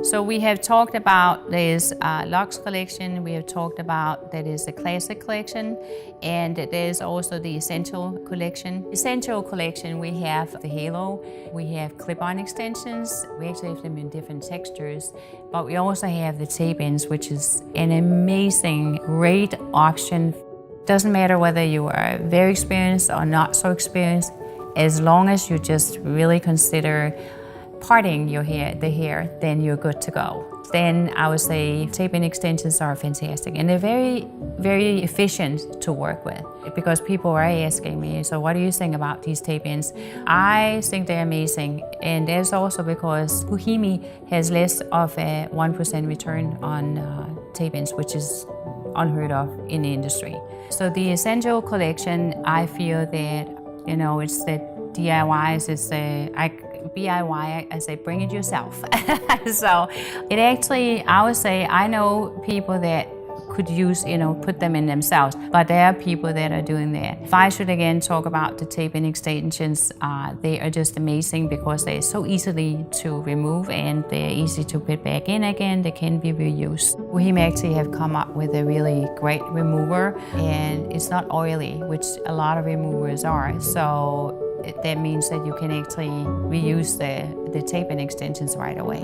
So we have talked about there's Lux collection, we have talked about that is the classic collection, and there's also the essential collection. Essential collection, we have the halo, we have clip-on extensions, we actually have them in different textures, but we also have the tape-ins, which is an amazing, great option. Doesn't matter whether you are very experienced or not so experienced, as long as you just really consider parting the hair, then you're good to go. Then I would say tape-in extensions are fantastic, and they're very, very efficient to work with, because people are asking me, so what do you think about these tape-ins? I think they're amazing, and that's also because Bohyme has less of a 1% return on tape-ins, which is unheard of in the industry. So the essential collection, I feel that, it's the DIYs, it's the DIY, I say bring it yourself. So it actually, I would say, I know people that could use, put them in themselves, but there are people that are doing that. If I should again talk about the tape-in extensions, they are just amazing because they're so easily to remove and they're easy to put back in again. They can be reused. Bohyme actually have come up with a really great remover, and it's not oily, which a lot of removers are. So that means that you can actually reuse the tape-in extensions right away.